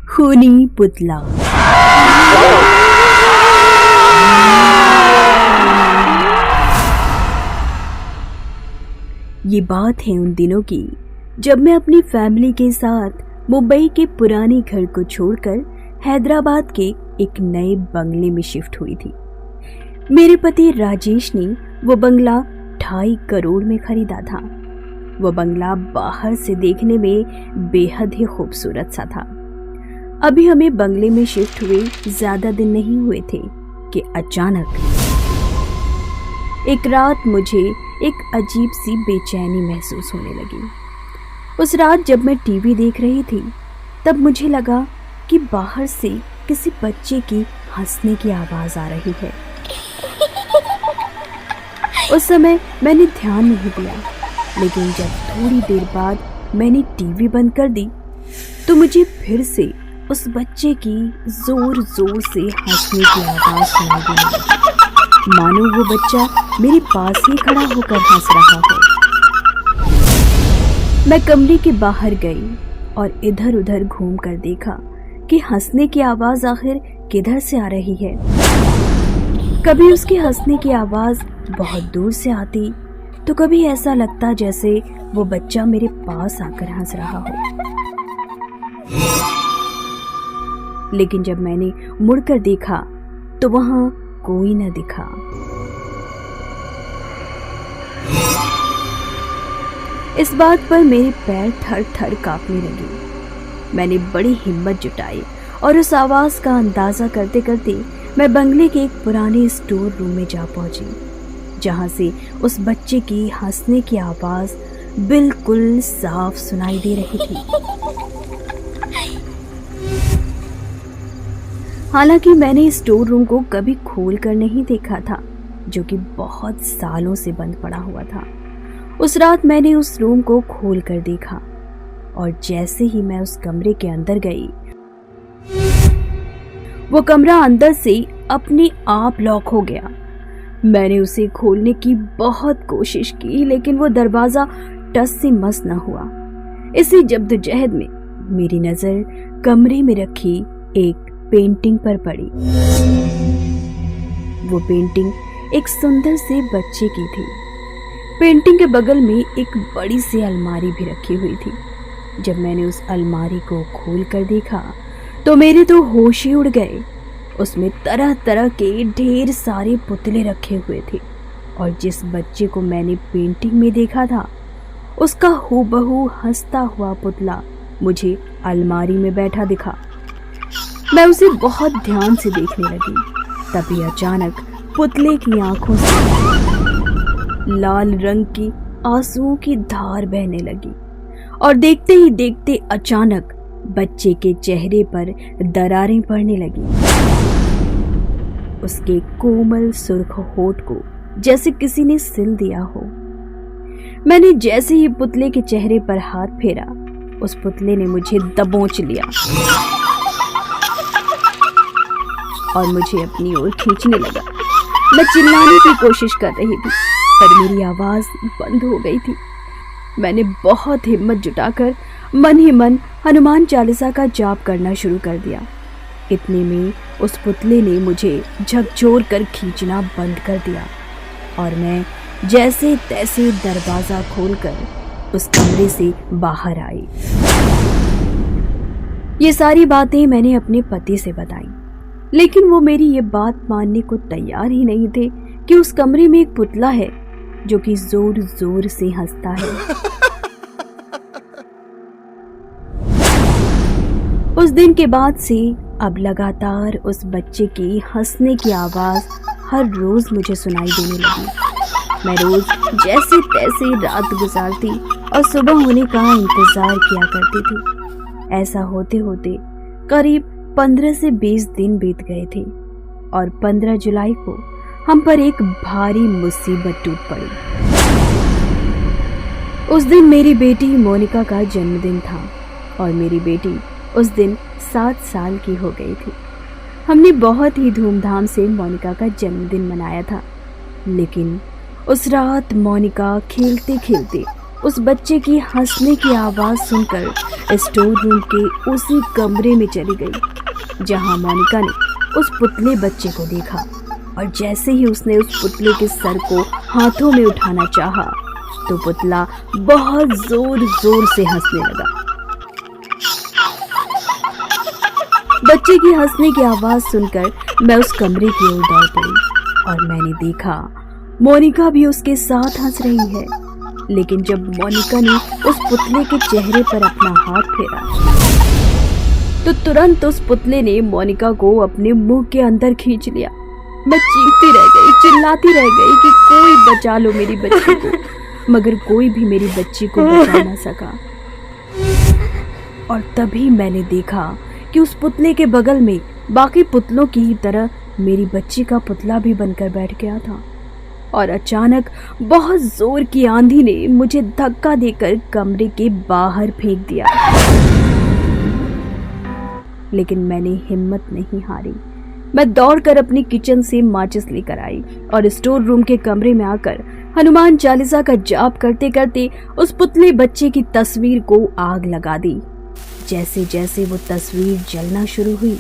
खूनी पुतला। ये बात है उन दिनों की जब मैं अपनी फैमिली के साथ मुंबई के पुराने घर को छोड़कर हैदराबाद के एक नए बंगले में शिफ्ट हुई थी। मेरे पति राजेश ने वो बंगला 2.5 करोड़ में खरीदा था। वो बंगला बाहर से देखने में बेहद ही खूबसूरत सा था। अभी हमें बंगले में शिफ्ट हुए ज्यादा दिन नहीं हुए थे कि अचानक एक रात मुझे एक अजीब सी बेचैनी महसूस होने लगी। उस रात जब मैं टीवी देख रही थी तब मुझे लगा कि बाहर से किसी बच्चे की हंसने की आवाज आ रही है। उस समय मैंने ध्यान नहीं दिया, लेकिन जब थोड़ी देर बाद मैंने टीवी बंद कर दी तो मुझे फिर से उस बच्चे की जोर जोर से हंसने की आवाज सुनाई देने लगी, मानो वो बच्चा मेरे पास ही खड़ा होकर हंस रहा हो। मैं कमरे के बाहर गई और इधर उधर घूम कर देखा कि हंसने की आवाज आखिर किधर से आ रही है। कभी उसके हंसने की आवाज बहुत दूर से आती तो कभी ऐसा लगता जैसे वो बच्चा मेरे पास आकर हंस रहा हो। लेकिन जब मैंने मुड़कर देखा तो वहां कोई न दिखा। इस बात पर मेरे पैर थर थर कांपने लगे। मैंने बड़ी हिम्मत जुटाई और उस आवाज का अंदाजा करते करते मैं बंगले के एक पुराने स्टोर रूम में जा पहुंची, जहां से उस बच्चे की हंसने की आवाज बिल्कुल साफ सुनाई दे रही थी। हालांकि मैंने स्टोर रूम को कभी खोल कर नहीं देखा था, जो कि बहुत सालों से बंद पड़ा हुआ था। उस रात मैंने उस रूम को खोल कर देखा और जैसे ही मैं उस कमरे के अंदर गई, वो कमरा अंदर से अपने आप लॉक हो गया। मैंने उसे खोलने की बहुत कोशिश की, लेकिन वो दरवाजा टस से मस न हुआ। इसी जद्दोजहद में मेरी नजर कमरे में रखी एक पेंटिंग पर पड़ी। वो पेंटिंग एक सुंदर से बच्चे की थी। पेंटिंग के बगल में एक बड़ी सी अलमारी भी रखी हुई थी। जब मैंने उस अलमारी को खोल कर देखा तो मेरे तो होश ही उड़ गए। उसमें तरह तरह के ढेर सारे पुतले रखे हुए थे और जिस बच्चे को मैंने पेंटिंग में देखा था उसका हूबहू हंसता हुआ पुतला मुझे अलमारी में बैठा दिखा। मैं उसे बहुत ध्यान से देखने लगी। तभी अचानक पुतले की आंखों से लाल रंग की आंसुओं की धार बहने लगी और देखते ही देखते अचानक बच्चे के चेहरे पर दरारें पड़ने लगी। उसके कोमल सुर्ख होठ को जैसे किसी ने सिल दिया हो। मैंने जैसे ही पुतले के चेहरे पर हाथ फेरा, उस पुतले ने मुझे दबोच लिया और मुझे अपनी ओर खींचने लगा। मैं चिल्लाने की कोशिश कर रही थी पर मेरी आवाज बंद हो गई थी। मैंने बहुत हिम्मत जुटाकर मन ही मन हनुमान चालीसा का जाप करना शुरू कर दिया। इतने में उस पुतले ने मुझे झकझोर कर खींचना बंद कर दिया और मैं जैसे तैसे दरवाजा खोलकर उस कमरे से बाहर आई। ये सारी बातें मैंने अपने पति से बताई, लेकिन वो मेरी ये बात मानने को तैयार ही नहीं थे कि उस कमरे में एक पुतला है जो कि जोर जोर से हंसता है। उस दिन के बाद से अब लगातार उस बच्चे की हंसने की आवाज हर रोज मुझे सुनाई देने लगी। मैं रोज जैसे तैसे रात गुजारती और सुबह होने का इंतजार किया करती थी। ऐसा होते होते करीब 15 से 20 दिन बीत गए थे और 15 जुलाई को हम पर एक भारी मुसीबत टूट पड़ी। उस दिन मेरी बेटी मोनिका का जन्मदिन था और मेरी बेटी उस दिन 7 साल की हो गई थी। हमने बहुत ही धूमधाम से मोनिका का जन्मदिन मनाया था, लेकिन उस रात मोनिका खेलते खेलते उस बच्चे की हंसने की आवाज सुनकर स्टोर रूम के उसी कमरे में चली गई जहां मोनिका ने उस पुतले बच्चे को देखा। और जैसे ही उसने उस पुतले के सर को हाथों में उठाना चाहा तो पुतला बहुत जोर जोर से हंसने लगा। बच्चे की हंसने की आवाज सुनकर मैं उस कमरे की ओर दौड़ पड़ी और मैंने देखा मोनिका भी उसके साथ हंस रही है। लेकिन जब मोनिका ने उस पुतले के चेहरे पर अपना हाथ फेरा तो तुरंत उस पुतले ने मोनिका को अपने मुंह के अंदर खींच लिया। मैं चीखती रह गई, चिल्लाती रह गई कि कोई बचा लो मेरी बच्ची को, मगर कोई भी मेरी बच्ची को बचा ना सका। और तभी मैंने देखा कि उस पुतले के बगल में बाकी पुतलों की ही तरह मेरी बच्ची का पुतला भी बनकर बैठ गया था। और अचानक बहुत जोर की आंधी ने मुझे धक्का देकर कमरे के बाहर फेंक दिया। लेकिन मैंने हिम्मत नहीं हारी। मैं दौड़कर अपनी किचन से माचिस लेकर आई और स्टोर रूम के कमरे में आकर हनुमान चालीसा का जाप करते करते उस पुतले बच्चे की तस्वीर को आग लगा दी। जैसे जैसे वो तस्वीर जलना शुरू हुई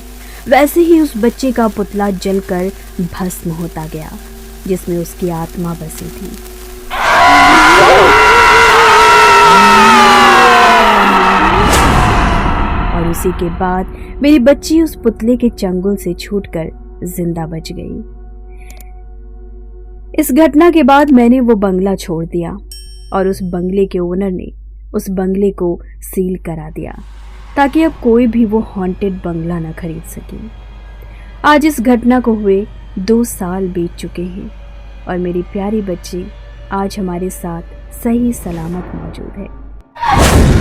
वैसे ही उस बच्चे का पुतला जलकर भस्म होता गया जिसमें उसकी आत्मा बसी थी। और उसी के बाद मेरी बच्ची उस पुतले के चंगुल से छूटकर जिंदा बच गई। इस घटना के बाद मैंने वो बंगला छोड़ दिया और उस बंगले के ओनर ने उस बंगले को सील करा दिया ताकि अब कोई भी वो हॉन्टेड बंगला न खरीद सके। आज इस घटना को हुए 2 साल बीत चुके हैं और मेरी प्यारी बच्ची आज हमारे साथ सही सलामत मौजूद है।